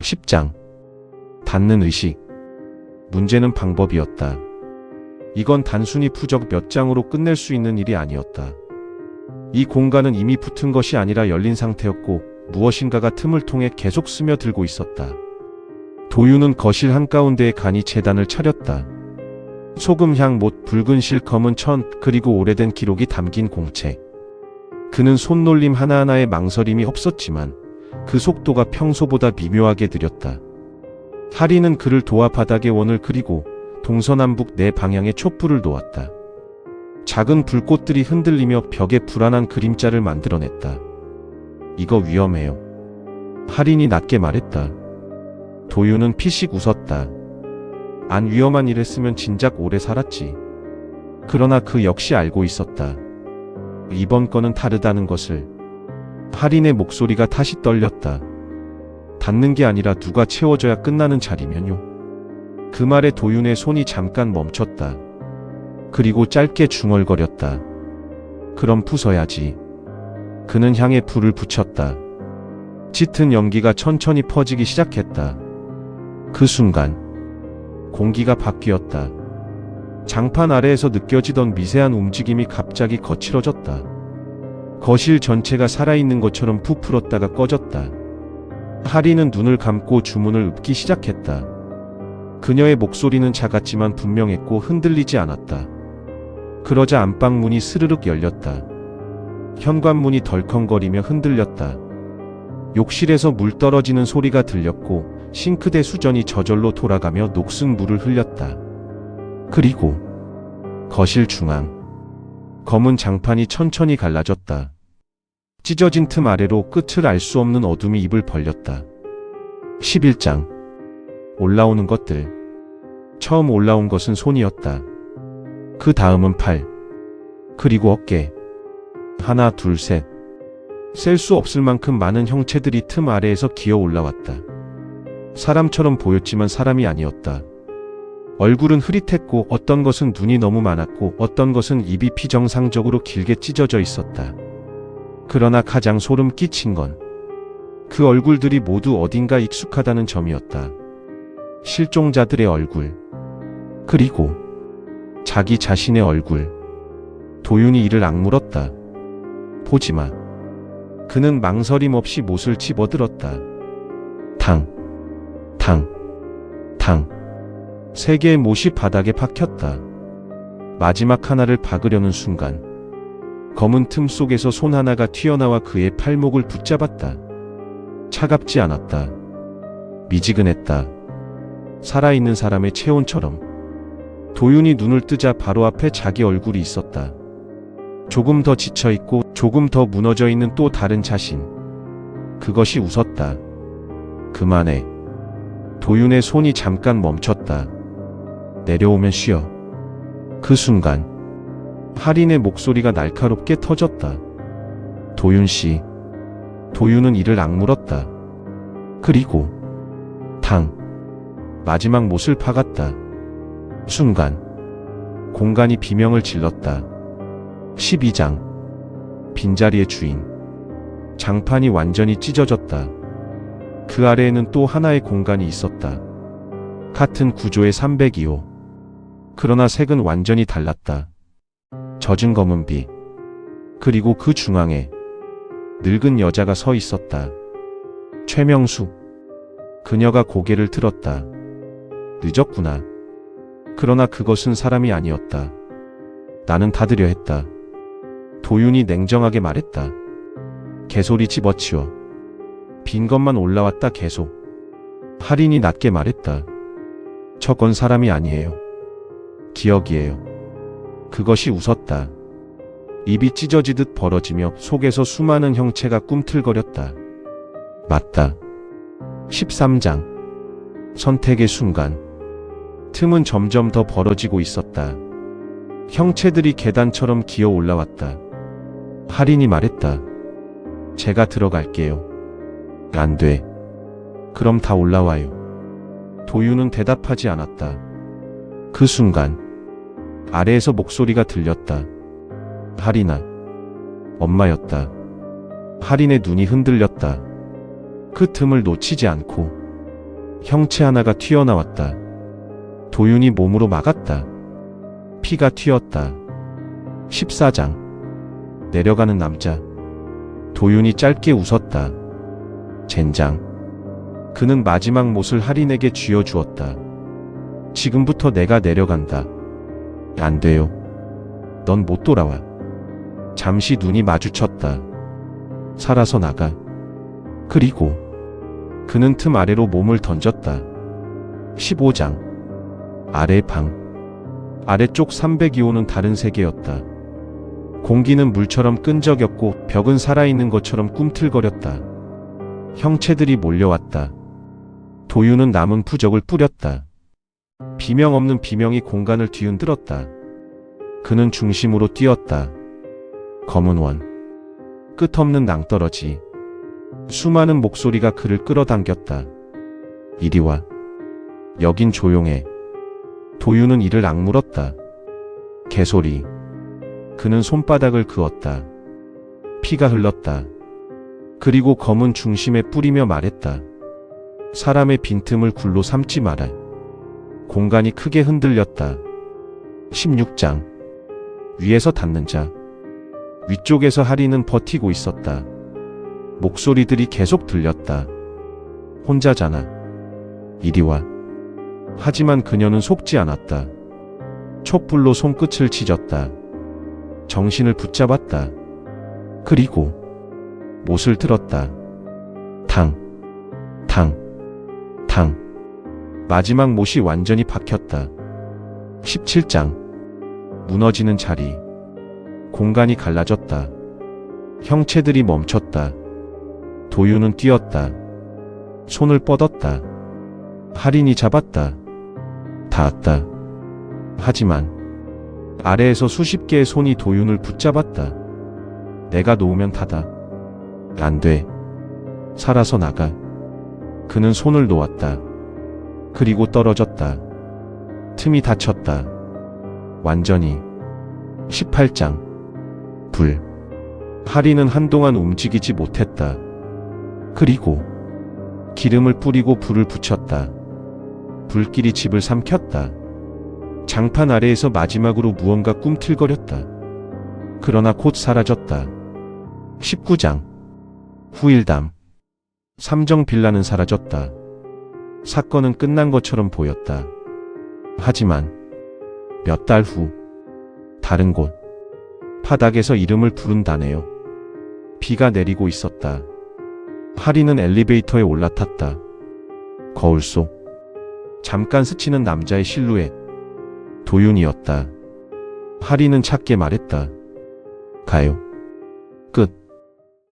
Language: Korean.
10장. 닿는 의식. 문제는 방법이었다. 이건 단순히 부적 몇 장으로 끝낼 수 있는 일이 아니었다. 이 공간은 이미 붙은 것이 아니라 열린 상태였고 무엇인가가 틈을 통해 계속 스며들고 있었다. 도유는 거실 한가운데에 간이 제단을 차렸다. 소금향 못, 붉은 실, 검은 천, 그리고 오래된 기록이 담긴 공책. 그는 손놀림 하나하나에 망설임이 없었지만 그 속도가 평소보다 미묘하게 느렸다. 하리는 그를 도와 바닥에 원을 그리고 동서남북 네 방향에 촛불을 놓았다. 작은 불꽃들이 흔들리며 벽에 불안한 그림자를 만들어냈다. 이거 위험해요. 하린이 낮게 말했다. 도유는 피식 웃었다. 안 위험한 일 했으면 진작 오래 살았지. 그러나 그 역시 알고 있었다. 이번 건은 다르다는 것을. 하린의 목소리가 다시 떨렸다. 닿는 게 아니라 누가 채워줘야 끝나는 자리면요. 그 말에 도윤의 손이 잠깐 멈췄다. 그리고 짧게 중얼거렸다. 그럼 부숴야지. 그는 향에 불을 붙였다. 짙은 연기가 천천히 퍼지기 시작했다. 그 순간 공기가 바뀌었다. 장판 아래에서 느껴지던 미세한 움직임이 갑자기 거칠어졌다. 거실 전체가 살아있는 것처럼 부풀었다가 꺼졌다. 하리는 눈을 감고 주문을 읊기 시작했다. 그녀의 목소리는 작았지만 분명했고 흔들리지 않았다. 그러자 안방 문이 스르륵 열렸다. 현관문이 덜컹거리며 흔들렸다. 욕실에서 물 떨어지는 소리가 들렸고 싱크대 수전이 저절로 돌아가며 녹슨 물을 흘렸다. 그리고 거실 중앙 검은 장판이 천천히 갈라졌다. 찢어진 틈 아래로 끝을 알 수 없는 어둠이 입을 벌렸다. 11장. 올라오는 것들. 처음 올라온 것은 손이었다. 그 다음은 팔. 그리고 어깨. 하나, 둘, 셋. 셀 수 없을 만큼 많은 형체들이 틈 아래에서 기어 올라왔다. 사람처럼 보였지만 사람이 아니었다. 얼굴은 흐릿했고 어떤 것은 눈이 너무 많았고 어떤 것은 입이 비정상적으로 길게 찢어져 있었다. 그러나 가장 소름 끼친 건 그 얼굴들이 모두 어딘가 익숙하다는 점이었다. 실종자들의 얼굴. 그리고 자기 자신의 얼굴. 도윤이 이를 악물었다. 보지마. 그는 망설임 없이 못을 집어들었다. 탕, 탕, 탕. 세 개의 못이 바닥에 박혔다. 마지막 하나를 박으려는 순간 검은 틈 속에서 손 하나가 튀어나와 그의 팔목을 붙잡았다. 차갑지 않았다. 미지근했다. 살아있는 사람의 체온처럼. 도윤이 눈을 뜨자 바로 앞에 자기 얼굴이 있었다. 조금 더 지쳐있고 조금 더 무너져 있는 또 다른 자신. 그것이 웃었다. 그만해. 도윤의 손이 잠깐 멈췄다. 내려오면 쉬어. 그 순간 하린의 목소리가 날카롭게 터졌다. 도윤씨. 도윤은 이를 악물었다. 그리고 탕. 마지막 못을 박았다. 순간 공간이 비명을 질렀다. 12장. 빈자리의 주인. 장판이 완전히 찢어졌다. 그 아래에는 또 하나의 공간이 있었다. 같은 구조의 302호. 그러나 색은 완전히 달랐다. 젖은 검은 빛. 그리고 그 중앙에 늙은 여자가 서 있었다. 최명수. 그녀가 고개를 들었다. 늦었구나. 그러나 그것은 사람이 아니었다. 나는 닫으려 했다. 도윤이 냉정하게 말했다. 개소리 집어치워. 빈 것만 올라왔다 계속. 하린이 낮게 말했다. 저건 사람이 아니에요. 기억이에요. 그것이 웃었다. 입이 찢어지듯 벌어지며 속에서 수많은 형체가 꿈틀거렸다. 맞다. 13장. 선택의 순간. 틈은 점점 더 벌어지고 있었다. 형체들이 계단처럼 기어 올라왔다. 하린이 말했다. 제가 들어갈게요. 안 돼. 그럼 다 올라와요. 도윤은 대답하지 않았다. 그 순간 아래에서 목소리가 들렸다. 하린아. 엄마였다. 하린의 눈이 흔들렸다. 그 틈을 놓치지 않고 형체 하나가 튀어나왔다. 도윤이 몸으로 막았다. 피가 튀었다. 14장. 내려가는 남자. 도윤이 짧게 웃었다. 젠장. 그는 마지막 못을 할인에게 쥐어주었다. 지금부터 내가 내려간다. 안 돼요. 넌 못 돌아와. 잠시 눈이 마주쳤다. 살아서 나가. 그리고 그는 틈 아래로 몸을 던졌다. 15장. 아래 방. 아래쪽 302호는 다른 세계였다. 공기는 물처럼 끈적였고 벽은 살아있는 것처럼 꿈틀거렸다. 형체들이 몰려왔다. 도윤은 남은 부적을 뿌렸다. 비명 없는 비명이 공간을 뒤흔들었다. 그는 중심으로 뛰었다. 검은 원. 끝없는 낭떠러지. 수많은 목소리가 그를 끌어당겼다. 이리 와. 여긴 조용해. 도윤은 이를 악물었다. 개소리. 그는 손바닥을 그었다. 피가 흘렀다. 그리고 검은 중심에 뿌리며 말했다. 사람의 빈틈을 굴로 삼지 마라. 공간이 크게 흔들렸다. 16장. 위에서 닿는 자. 위쪽에서 하리는 버티고 있었다. 목소리들이 계속 들렸다. 혼자잖아. 이리 와. 하지만 그녀는 속지 않았다. 촛불로 손끝을 찢었다. 정신을 붙잡았다. 그리고 못을 들었다. 탕, 탕, 탕. 마지막 못이 완전히 박혔다. 17장. 무너지는 자리. 공간이 갈라졌다. 형체들이 멈췄다. 도윤은 뛰었다. 손을 뻗었다. 할인이 잡았다. 닿았다. 하지만 아래에서 수십 개의 손이 도윤을 붙잡았다. 내가 놓으면 닫아. 안 돼. 살아서 나가. 그는 손을 놓았다. 그리고 떨어졌다. 틈이 닫혔다. 완전히. 18장. 불. 할인은 한동안 움직이지 못했다. 그리고 기름을 뿌리고 불을 붙였다. 불길이 집을 삼켰다. 장판 아래에서 마지막으로 무언가 꿈틀거렸다. 그러나 곧 사라졌다. 19장. 후일담. 삼정 빌라는 사라졌다. 사건은 끝난 것처럼 보였다. 하지만 몇 달 후 다른 곳 바닥에서 이름을 부른다네요. 비가 내리고 있었다. 하리는 엘리베이터에 올라탔다. 거울 속 잠깐 스치는 남자의 실루엣. 도윤이었다. 하리는 작게 말했다. 가요. 끝.